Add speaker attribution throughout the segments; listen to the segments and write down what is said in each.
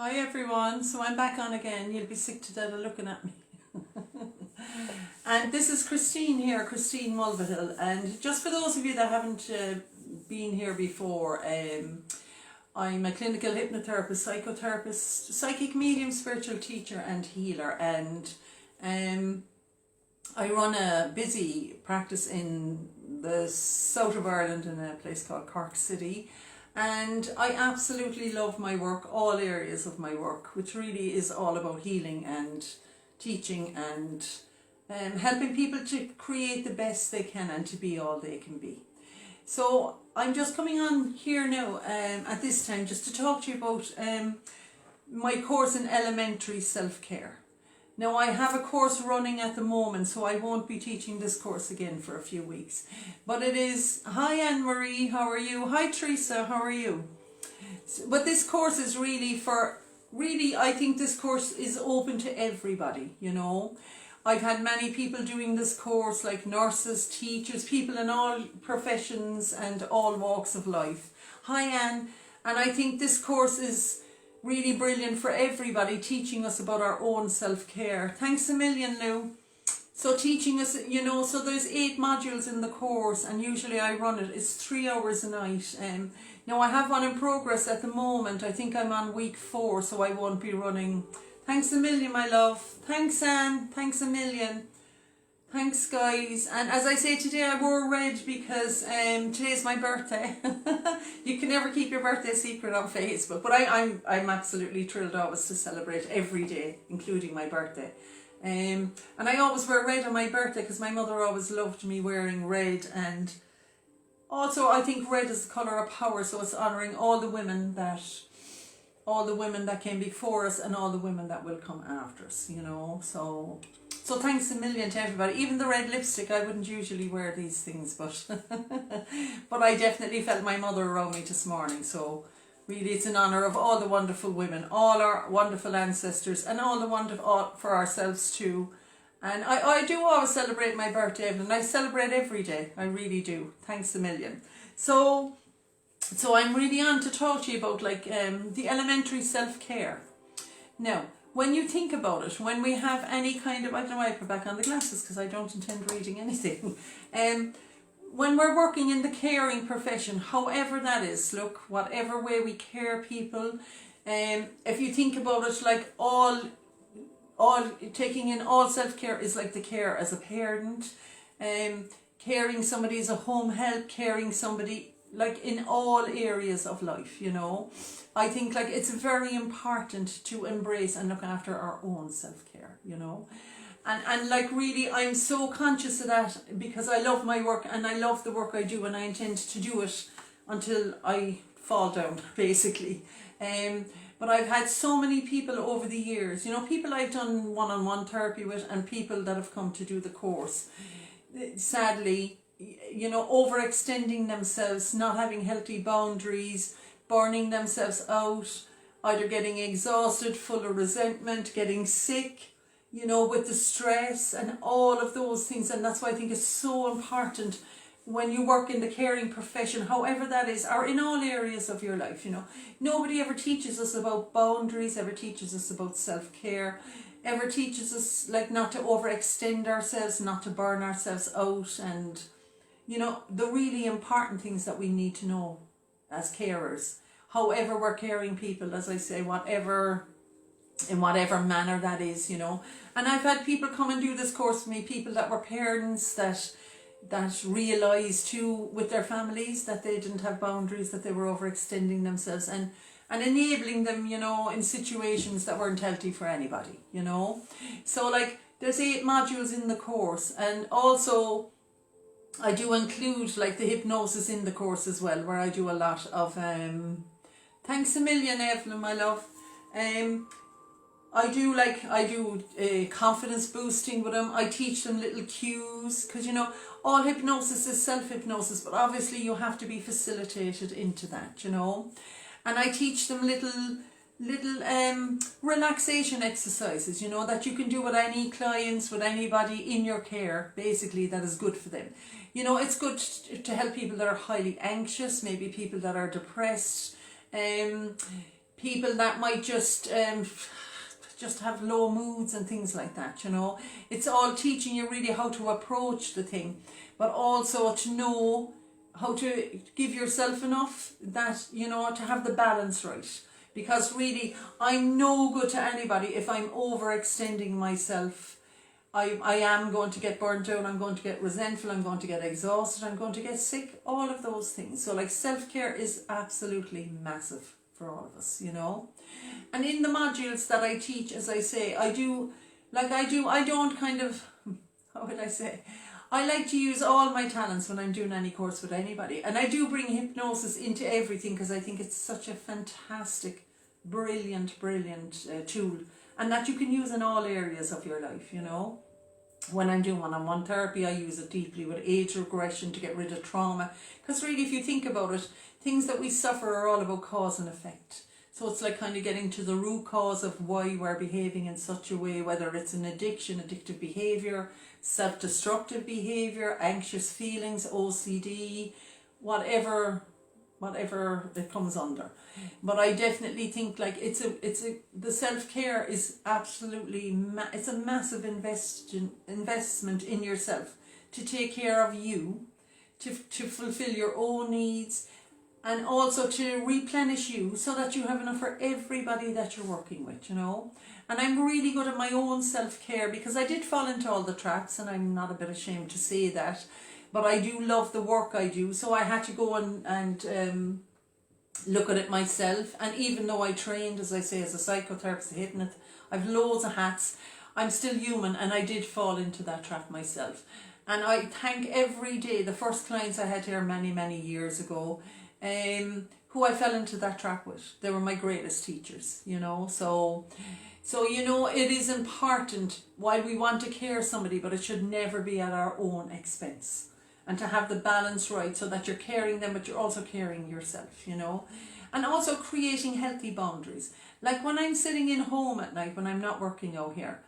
Speaker 1: Hi everyone, so I'm back on again. You'll be sick to death of looking at me. And this is Christine here, Christine Mulvihill. And just for those of you that haven't been here before, I'm a clinical hypnotherapist, psychotherapist, psychic medium, spiritual teacher and healer. And I run a busy practice in the south of Ireland in a place called Cork City. And I absolutely love my work, all areas of my work, which really is all about healing and teaching and helping people to create the best they can and to be all they can be. So I'm just coming on here now at this time just to talk to you about my course in elementary self-care. Now I have a course running at the moment, so I won't be teaching this course again for a few weeks. But it is, hi Anne-Marie, how are you? Hi Teresa, how are you? But this course is really I think this course is open to everybody, you know. I've had many people doing this course, like nurses, teachers, people in all professions and all walks of life. Hi Anne, and I think this course is really brilliant for everybody, teaching us about our own self-care. Thanks a million, Lou. So teaching us, you know, so there's 8 modules in the course, and usually I run it. It's 3 hours a night. Now I have one in progress at the moment. I think I'm on week 4, so I won't be running. Thanks a million, my love. Thanks, Anne. Thanks a million. Thanks, guys. And as I say, today I wore red because today's my birthday. You can never keep your birthday secret on Facebook, but I'm absolutely thrilled always to celebrate every day, including my birthday. And I always wear red on my birthday because my mother always loved me wearing red. And also I think red is the colour of power, so it's honouring all the women that came before us and all the women that will come after us, you know. So thanks a million to everybody. Even the red lipstick, I wouldn't usually wear these things, but but I definitely felt my mother around me this morning. So really it's an honour of all the wonderful women, all our wonderful ancestors, and all the wonderful for ourselves too. And I do always celebrate my birthday, Evelyn. I celebrate every day. I really do. Thanks a million. So I'm really on to talk to you about like the elementary self-care. Now, when you think about it, when we have any kind of, I don't know why I put back on the glasses because I don't intend reading anything. When we're working in the caring profession, however that is, look, whatever way we care people, if you think about it, like all taking in all self-care is like the care as a parent, caring somebody as a home help, caring somebody like in all areas of life, you know. I think like it's very important to embrace and look after our own self-care, you know. And like really I'm so conscious of that because I love my work and I love the work I do, and I intend to do it until I fall down, basically. But I've had so many people over the years, you know, people I've done one-on-one therapy with and people that have come to do the course. Sadly, you know, overextending themselves, not having healthy boundaries, burning themselves out, either getting exhausted, full of resentment, getting sick, you know, with the stress and all of those things. And that's why I think it's so important when you work in the caring profession, however that is, or in all areas of your life, you know. Nobody ever teaches us about boundaries, ever teaches us about self-care, ever teaches us like not to overextend ourselves, not to burn ourselves out, and you know, the really important things that we need to know as carers. However we're caring people, as I say, in whatever manner that is, you know. And I've had people come and do this course with me, people that were parents that realised too with their families that they didn't have boundaries, that they were overextending themselves and enabling them, you know, in situations that weren't healthy for anybody, you know. So like there's 8 modules in the course, and also I do include like the hypnosis in the course as well, where I do a lot of thanks a million, Evelyn, my love. I do confidence boosting with them. I teach them little cues because, you know, all hypnosis is self-hypnosis, but obviously you have to be facilitated into that, you know. And I teach them little relaxation exercises, you know, that you can do with any clients, with anybody in your care, basically, that is good for them. You know, it's good to help people that are highly anxious, maybe people that are depressed, people that might just have low moods and things like that, you know. It's all teaching you really how to approach the thing, but also to know how to give yourself enough that, you know, to have the balance right. Because really, I'm no good to anybody if I'm overextending myself. I am going to get burnt out, I'm going to get resentful, I'm going to get exhausted, I'm going to get sick, all of those things. So like self-care is absolutely massive for all of us, you know. And in the modules that I teach, as I say, I don't kind of, how would I say, I like to use all my talents when I'm doing any course with anybody. And I do bring hypnosis into everything because I think it's such a fantastic, brilliant tool. And that you can use in all areas of your life, you know. When I'm doing one-on-one therapy, I use it deeply with age regression to get rid of trauma. Because really, if you think about it, things that we suffer are all about cause and effect. So it's like kind of getting to the root cause of why we're behaving in such a way, whether it's an addiction, addictive behaviour, self-destructive behaviour, anxious feelings, OCD, whatever it comes under. But I definitely think like the self-care is absolutely it's a massive investment in yourself to take care of you, to fulfill your own needs, and also to replenish you so that you have enough for everybody that you're working with, you know. And I'm really good at my own self-care because I did fall into all the traps, and I'm not a bit ashamed to say that. But I do love the work I do, so I had to go and look at it myself. And even though I trained, as I say, as a psychotherapist, hitting it, I've loads of hats, I'm still human, and I did fall into that trap myself. And I thank every day the first clients I had here many years ago, who I fell into that trap with. They were my greatest teachers, you know. So you know, it is important while we want to care somebody, but it should never be at our own expense. And to have the balance right so that you're caring them, but you're also caring yourself, you know. And also creating healthy boundaries. Like when I'm sitting in home at night, when I'm not working out here,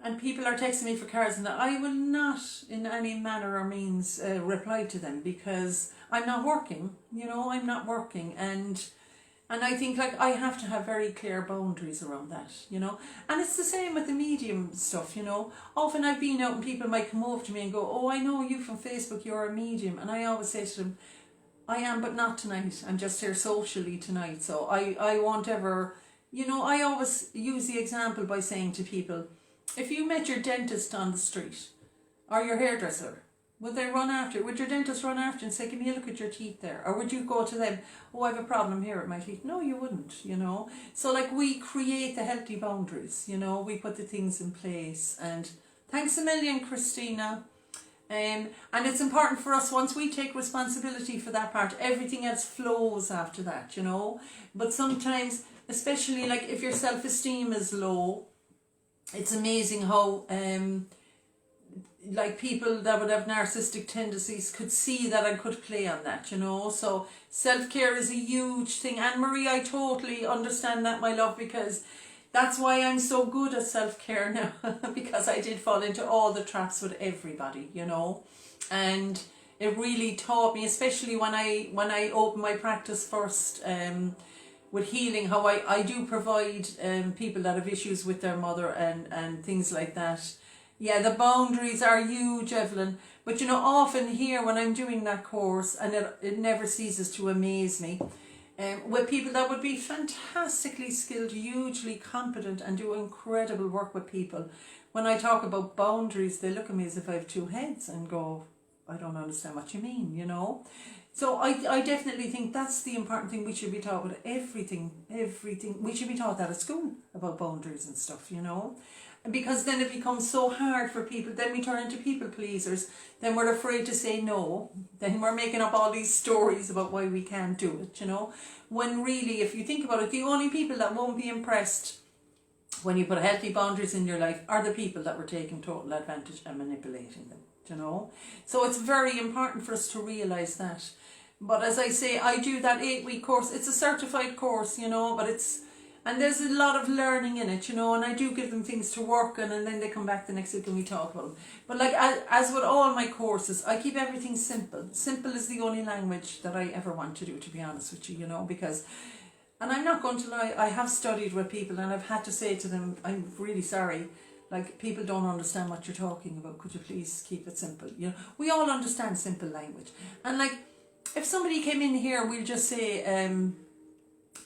Speaker 1: and people are texting me for cards, and that, I will not in any manner or means reply to them because I'm not working, you know, I'm not working. And I think like I have to have very clear boundaries around that, you know. And it's the same with the medium stuff, you know. Often I've been out and people might come over to me and go, oh, I know you from Facebook, you're a medium. And I always say to them, I am, but not tonight. I'm just here socially tonight. So I won't ever, you know, I always use the example by saying to people, if you met your dentist on the street or your hairdresser, would your dentist run after and say, give me a look at your teeth there? Or would you go to them, oh, I have a problem here with my teeth? No, you wouldn't, you know. So like we create the healthy boundaries, you know, we put the things in place. And thanks a million, Christina. And it's important for us, once we take responsibility for that part, everything else flows after that, you know. But sometimes, especially like if your self-esteem is low, it's amazing how like people that would have narcissistic tendencies could see that and could play on that, you know. So self-care is a huge thing. Anne-Marie, I totally understand that, my love, because that's why I'm so good at self-care now because I did fall into all the traps with everybody, you know. And it really taught me, especially when I opened my practice first with healing, how I do provide people that have issues with their mother and things like that. Yeah, the boundaries are huge, Evelyn. But you know, often here when I'm doing that course, and it never ceases to amaze me, with people that would be fantastically skilled, hugely competent, and do incredible work with people. When I talk about boundaries, they look at me as if I have two heads and go, I don't understand what you mean, you know. So I definitely think that's the important thing we should be taught with everything. We should be taught that at school, about boundaries and stuff, you know. Because then it becomes so hard for people, then we turn into people pleasers, then we're afraid to say no, then we're making up all these stories about why we can't do it, you know. When really, if you think about it, the only people that won't be impressed when you put healthy boundaries in your life are the people that were taking total advantage and manipulating them, you know. So it's very important for us to realise that. But as I say, I do that 8-week course. It's a certified course, you know, but and there's a lot of learning in it, you know, and I do give them things to work on, and then they come back the next week and we talk about them. But like as with all my courses, I keep everything simple. Simple is the only language that I ever want to do, to be honest with you, you know, because And I'm not going to lie, I have studied with people and I've had to say to them, I'm really sorry, like, people don't understand what you're talking about, could you please keep it simple? You know, we all understand simple language. And like, if somebody came in here, we'll just say,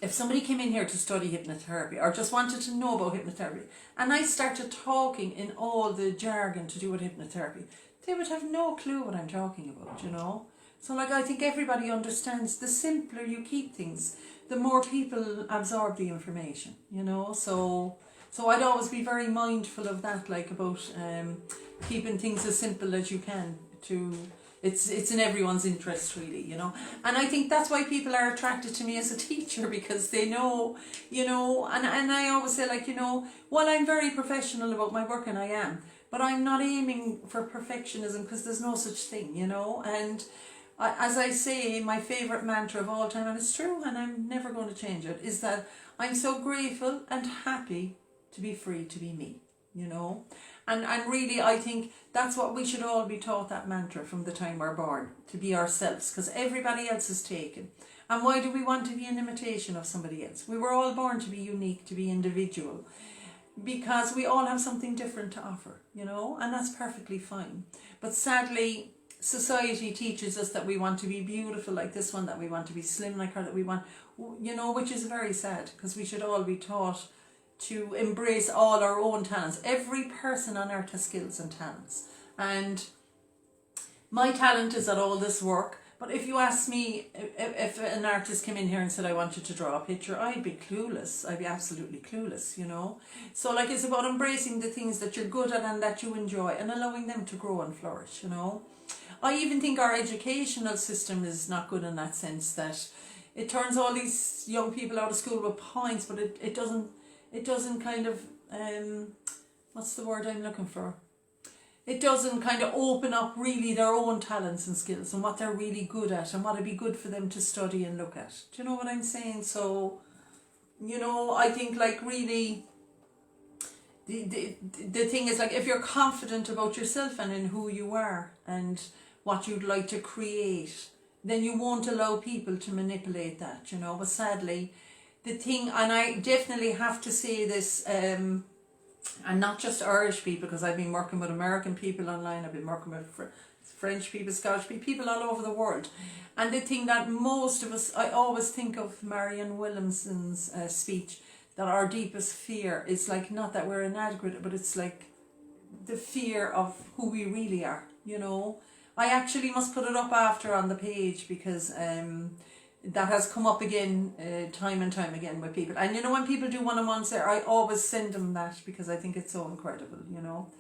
Speaker 1: if somebody came in here to study hypnotherapy or just wanted to know about hypnotherapy, and I started talking in all the jargon to do with hypnotherapy, they would have no clue what I'm talking about, you know. So like, I think everybody understands the simpler you keep things, the more people absorb the information, you know. So I'd always be very mindful of that, like, about keeping things as simple as you can. It's in everyone's interest, really, you know. And I think that's why people are attracted to me as a teacher, because they know, you know, and I always say, like, you know, while I'm very professional about my work, and I am, but I'm not aiming for perfectionism, because there's no such thing, you know. And as I say, my favourite mantra of all time, and it's true, and I'm never going to change it, is that I'm so grateful and happy to be free to be me, you know. And really, I think that's what we should all be taught, that mantra from the time we're born, to be ourselves, because everybody else is taken. And why do we want to be an imitation of somebody else? We were all born to be unique, to be individual, because we all have something different to offer, you know, and that's perfectly fine. But sadly, society teaches us that we want to be beautiful like this one, that we want to be slim like her, that we want, you know, which is very sad, because we should all be taught to embrace all our own talents. Every person on earth has skills and talents. And my talent is at all this work. But if you ask me, if an artist came in here and said, I want you to draw a picture, I'd be clueless. I'd be absolutely clueless, you know. So like, it's about embracing the things that you're good at and that you enjoy, and allowing them to grow and flourish, you know. I even think our educational system is not good in that sense, that it turns all these young people out of school with points, but it doesn't kind of, what's the word I'm looking for? It doesn't kind of open up really their own talents and skills and what they're really good at and what would be good for them to study and look at. Do you know what I'm saying? So, you know, I think, like, really, the thing is, like, if you're confident about yourself and in who you are and what you'd like to create, then you won't allow people to manipulate that, you know. But sadly, the thing, and I definitely have to say this, and not just Irish people, because I've been working with American people online, I've been working with French people, Scottish people all over the world. And the thing that most of us, I always think of Marianne Williamson's speech, that our deepest fear is, like, not that we're inadequate, but it's like the fear of who we really are, you know. I actually must put it up after on the page, because that has come up again time and time again with people. And you know, when people do one-on-ones there, I always send them that, because I think it's so incredible, you know.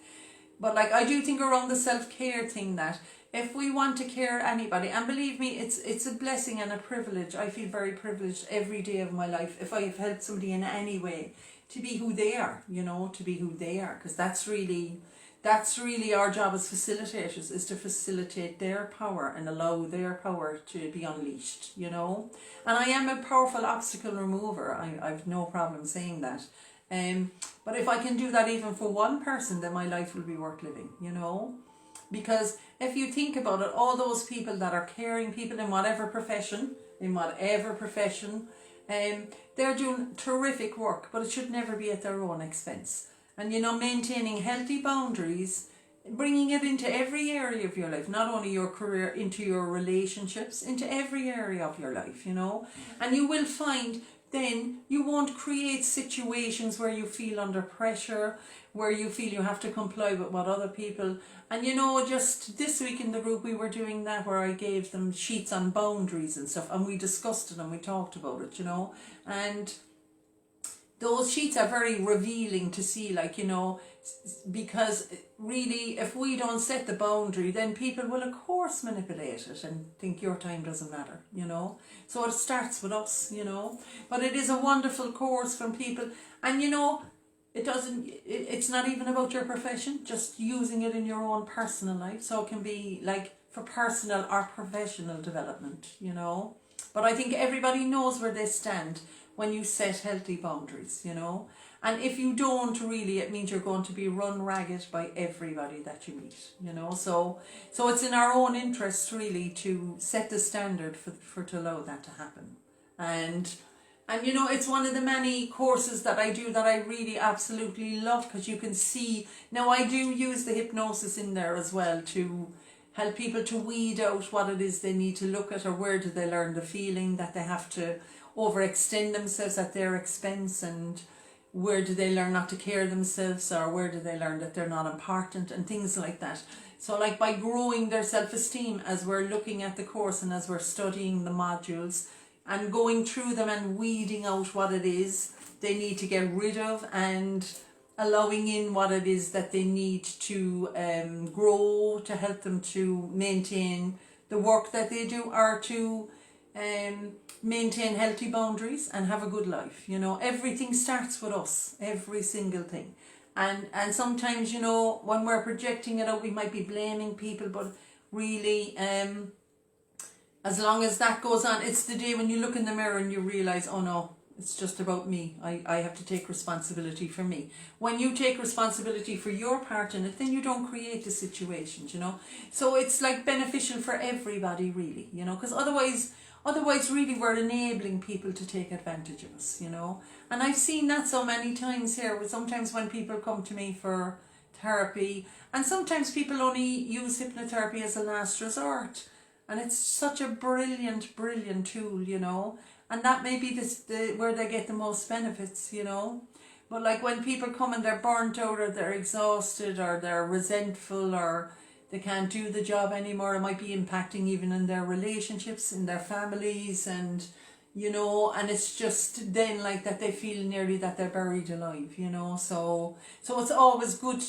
Speaker 1: But like, I do think around the self-care thing, that if we want to care anybody, and believe me, it's a blessing and a privilege. I feel very privileged every day of my life if I've helped somebody in any way to be who they are, you know, to be who they are, because that's really our job as facilitators, is to facilitate their power and allow their power to be unleashed, you know. And I am a powerful obstacle remover. I've no problem saying that. But if I can do that even for one person, then my life will be worth living, you know. Because if you think about it, all those people that are caring people in whatever profession, they're doing terrific work, but it should never be at their own expense. And, you know, maintaining healthy boundaries, bringing it into every area of your life, not only your career, into your relationships, into every area of your life, you know. And you will find then you won't create situations where you feel under pressure, where you feel you have to comply with what other people. And, you know, just this week in the group we were doing that, where I gave them sheets on boundaries and stuff, and we discussed it and we talked about it, you know. And those sheets are very revealing to see, like, you know, because really, if we don't set the boundary, then people will of course manipulate it and think your time doesn't matter, you know. So it starts with us, you know. But it is a wonderful course from people, and, you know, it's not even about your profession, just using it in your own personal life. So it can be like for personal or professional development, you know. But I think everybody knows where they stand when you set healthy boundaries, you know. And if you don't, really, it means you're going to be run ragged by everybody that you meet, you know. So it's in our own interest, really, to set the standard for to allow that to happen. And And you know, it's one of the many courses that I do that I really absolutely love, because you can see, now I do use the hypnosis in there as well to help people to weed out what it is they need to look at, or where do they learn the feeling that they have to overextend themselves at their expense, and where do they learn not to care themselves, or where do they learn that they're not important, and things like that. So like by growing their self-esteem as we're looking at the course and as we're studying the modules and going through them and weeding out what it is they need to get rid of, and allowing in what it is that they need to grow to help them to maintain the work that they do, or to maintain healthy boundaries and have a good life. You know, everything starts with us, every single thing. And sometimes, you know, when we're projecting it out, we might be blaming people, but really, as long as that goes on, it's the day when you look in the mirror and you realise, oh no, it's just about me. I have to take responsibility for me. When you take responsibility for your part in it, then you don't create the situations, you know. So it's like beneficial for everybody, really, you know, because otherwise really we're enabling people to take advantage of us, you know. And I've seen that so many times here, sometimes when people come to me for therapy, and sometimes people only use hypnotherapy as a last resort. And it's such a brilliant, brilliant tool, you know. And that may be where they get the most benefits, you know. But like when people come and they're burnt out, or they're exhausted, or they're resentful, or they can't do the job anymore, it might be impacting even in their relationships, in their families, and, you know, and it's just then like that they feel nearly that they're buried alive, you know. So it's always good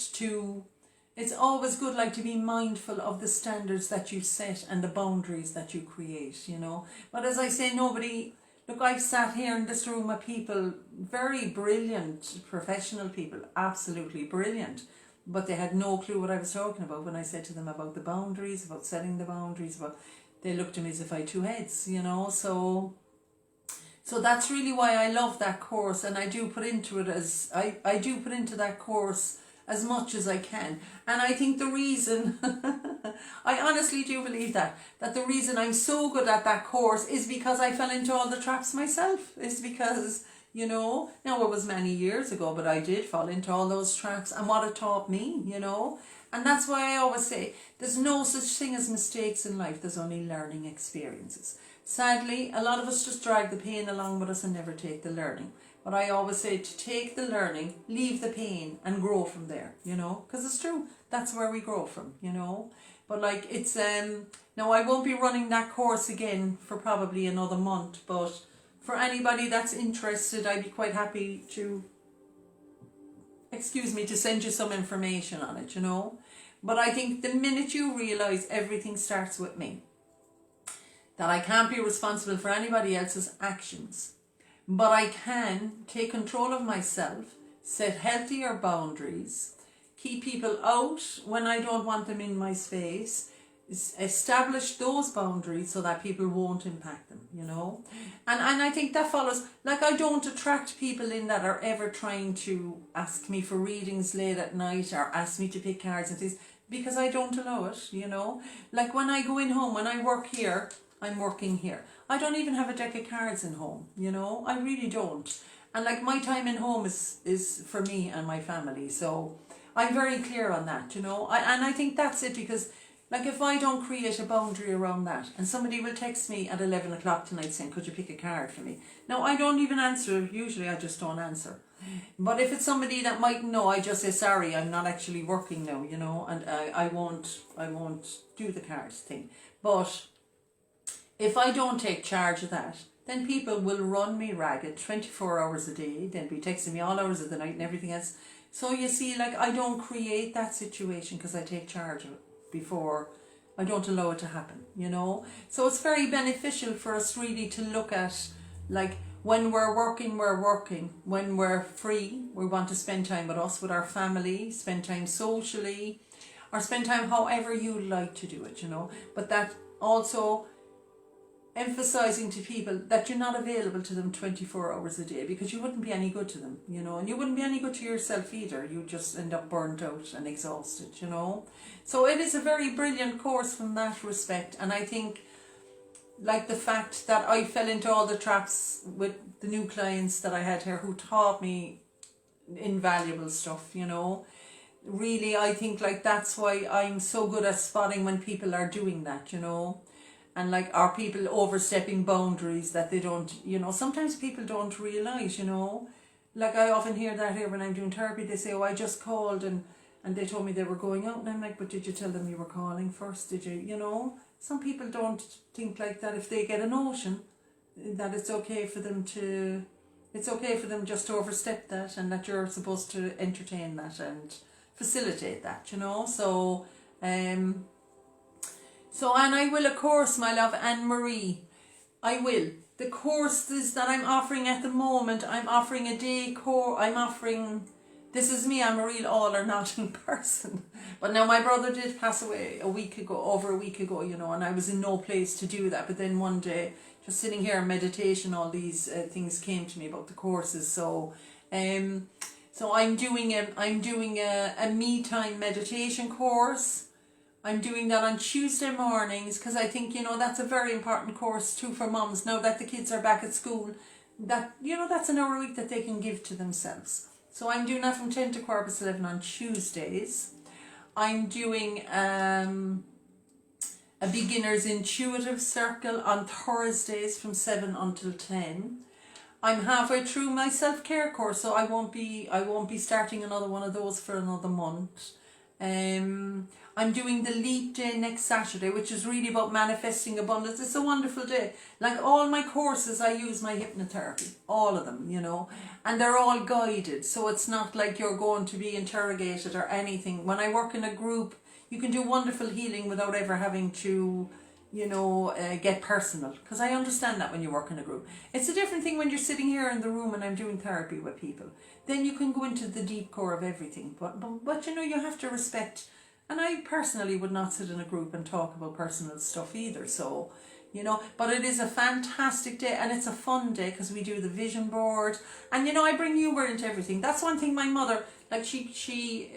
Speaker 1: like to be mindful of the standards that you set and the boundaries that you create, you know. But as I say, look, I've sat here in this room with people, very brilliant professional people, absolutely brilliant, but they had no clue what I was talking about when I said to them about the boundaries, about setting the boundaries, they looked at me as if I had two heads, you know. So that's really why I love that course, and I do put into it I do put into that course as much as I can. And I think the reason, I honestly do believe that the reason I'm so good at that course is because I fell into all the traps myself. It's because, you know, now it was many years ago, but I did fall into all those traps, and what it taught me, you know. And that's why I always say, there's no such thing as mistakes in life, there's only learning experiences. Sadly, a lot of us just drag the pain along with us and never take the learning. But I always say to take the learning, leave the pain, and grow from there, you know, because it's true. That's where we grow from, you know. But like it's, now I won't be running that course again for probably another month, but for anybody that's interested, I'd be quite happy to, to send you some information on it, you know. But I think the minute you realise everything starts with me, that I can't be responsible for anybody else's actions, but I can take control of myself, set healthier boundaries, keep people out when I don't want them in my space, establish those boundaries so that people won't impact them, you know. And I think that follows, like I don't attract people in that are ever trying to ask me for readings late at night or ask me to pick cards and things, because I don't allow it, you know. Like when I go in home, when I work here, I'm working here. I don't even have a deck of cards in home, you know. I really don't. And like my time in home is for me and my family. So I'm very clear on that, you know. And I think that's it, because like if I don't create a boundary around that, and somebody will text me at 11 o'clock tonight saying, could you pick a card for me? Now I don't even answer. Usually I just don't answer. But if it's somebody that might know, I just say, sorry, I'm not actually working now, you know, and I won't do the cards thing. But if I don't take charge of that, then people will run me ragged 24 hours a day. They'll be texting me all hours of the night and everything else. So you see, like I don't create that situation because I take charge of it before. I don't allow it to happen, you know. So it's very beneficial for us really to look at, like, when we're working, we're working. When we're free, we want to spend time with us, with our family, spend time socially, or spend time however you like to do it, you know. But that also emphasizing to people that you're not available to them 24 hours a day, because you wouldn't be any good to them, you know, and you wouldn't be any good to yourself either. You just end up burnt out and exhausted, you know. So it is a very brilliant course from that respect, and I think like the fact that I fell into all the traps with the new clients that I had here who taught me invaluable stuff, you know. Really, I think like that's why I'm so good at spotting when people are doing that, you know. And like, are people overstepping boundaries that they don't, you know, sometimes people don't realise, you know. Like I often hear that here when I'm doing therapy, they say, oh, I just called and they told me they were going out, and I'm like, but did you tell them you were calling first? Did you, you know? Some people don't think like that. If they get a notion that it's okay for them just to overstep that, and that you're supposed to entertain that and facilitate that, you know. So and I will, of course, my love, Anne Marie, I will. The courses that I'm offering at the moment, I'm offering a day course. This is me, I'm a real all or nothing person. But now my brother did pass away over a week ago, you know, and I was in no place to do that. But then one day, just sitting here in meditation, all these things came to me about the courses. So I'm doing a me time meditation course. I'm doing that on Tuesday mornings because I think, you know, that's a very important course too for mums now that the kids are back at school. That, you know, that's an hour a week that they can give to themselves. So I'm doing that from 10 to 11:15 on Tuesdays. I'm doing a beginner's intuitive circle on Thursdays from 7 until 10. I'm halfway through my self-care course, so I won't be starting another one of those for another month. I'm doing the Leap Day next Saturday, which is really about manifesting abundance. It's a wonderful day. Like all my courses, I use my hypnotherapy, all of them, you know, and they're all guided. So it's not like you're going to be interrogated or anything. When I work in a group, you can do wonderful healing without ever having to, you know, get personal. Because I understand that when you work in a group. It's a different thing when you're sitting here in the room and I'm doing therapy with people. Then you can go into the deep core of everything. But you know, you have to respect. And I personally would not sit in a group and talk about personal stuff either. So, you know, but it is a fantastic day and it's a fun day because we do the vision board. And, you know, I bring humour into everything. That's one thing my mother, like she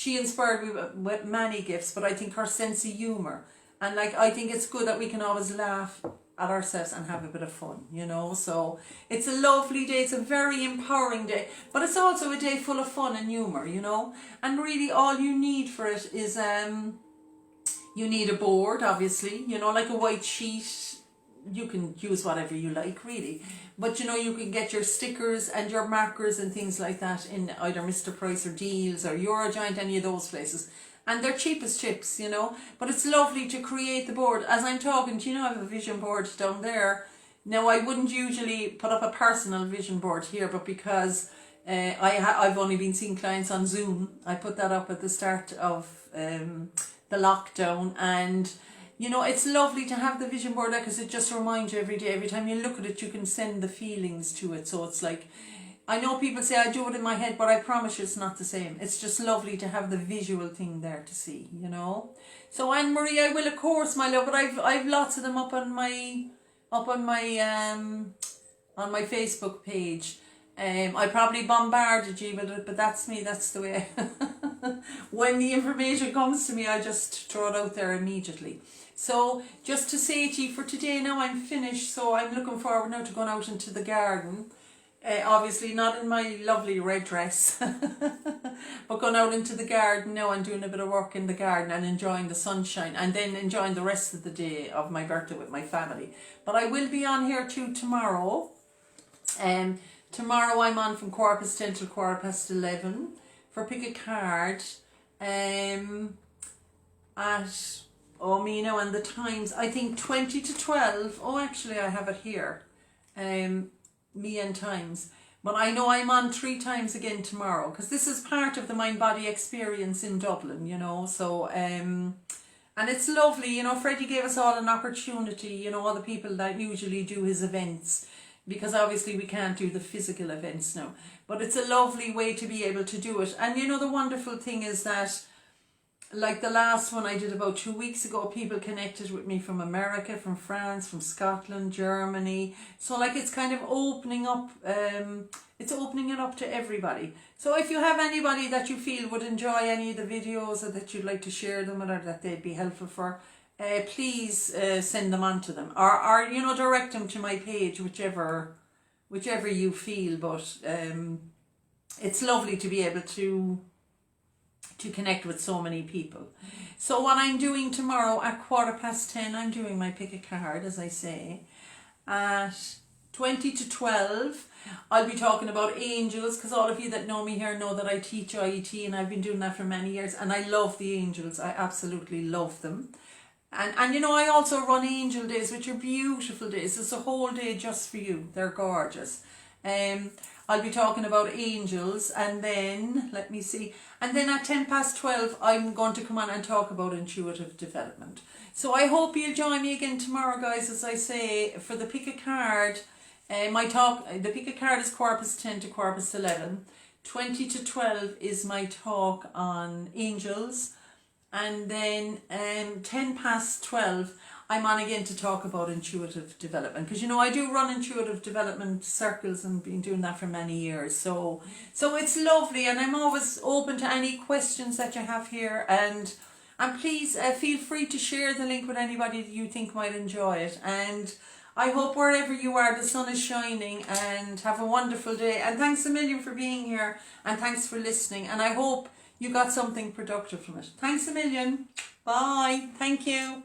Speaker 1: inspired me with many gifts, but I think her sense of humour. And like, I think it's good that we can always laugh at ourselves and have a bit of fun, you know. So it's a lovely day, it's a very empowering day, but it's also a day full of fun and humour, you know. And really all you need for it is you need a board, obviously, you know, like a white sheet. You can use whatever you like, really, but you know, you can get your stickers and your markers and things like that in either Mr. Price or Deals or Eurogiant, any of those places. And they're cheap as chips, you know. But it's lovely to create the board. As I'm talking to you, know, I have a vision board down there. Now, I wouldn't usually put up a personal vision board here, but because I've only been seeing clients on Zoom, I put that up at the start of the lockdown. And, you know, it's lovely to have the vision board there because it just reminds you every day. Every time you look at it, you can send the feelings to it. So it's like, I know people say I do it in my head, but I promise you it's not the same. It's just lovely to have the visual thing there to see, you know. So Anne Marie, I will, of course, my love, but I've lots of them up on my Facebook page. I probably bombarded you with it, but that's me. That's the way. When the information comes to me, I just throw it out there immediately. So just to say to you, for today now I'm finished. So I'm looking forward now to going out into the garden. Obviously not in my lovely red dress, but going out into the garden now and doing a bit of work in the garden and enjoying the sunshine and then enjoying the rest of the day of my birthday with my family. But I will be on here too tomorrow. Tomorrow I'm on from 10:15 till 11:15 for pick a card at and the times, I think 20 to 12. Oh, actually I have it here. Me and times, but I know I'm on 3 times again tomorrow because this is part of the Mind Body Experience in Dublin, you know. So and it's lovely, you know. Freddie gave us all an opportunity, you know, all the people that usually do his events, because obviously we can't do the physical events now, but it's a lovely way to be able to do it. And you know, the wonderful thing is that, like the last one I did about 2 weeks ago, people connected with me from America, from France, from Scotland, Germany. So like it's kind of opening up, it's opening it up to everybody. So if you have anybody that you feel would enjoy any of the videos or that you'd like to share them with or that they'd be helpful for, please send them on to them, or you know, direct them to my page, whichever you feel. But it's lovely to be able to connect with so many people. So what I'm doing tomorrow at 10:15, I'm doing my pick a card, as I say. At 20 to 12, I'll be talking about angels, because all of you that know me here know that I teach IET, and I've been doing that for many years, and I love the angels. I absolutely love them. And you know, I also run angel days, which are beautiful days. It's a whole day just for you. They're gorgeous. I'll be talking about angels, and then, let me see, and then at 12:10, I'm going to come on and talk about intuitive development. So I hope you'll join me again tomorrow, guys, as I say, for the pick a card. The pick a card is 10:15 to 11:15. 20 to 12 is my talk on angels. And then 10:12, I'm on again to talk about intuitive development, because you know, I do run intuitive development circles and been doing that for many years. So it's lovely, and I'm always open to any questions that you have here. And please feel free to share the link with anybody that you think might enjoy it. And I hope wherever you are, the sun is shining, and have a wonderful day. And thanks a million for being here, and thanks for listening. And I hope you got something productive from it. Thanks a million. Bye. Thank you.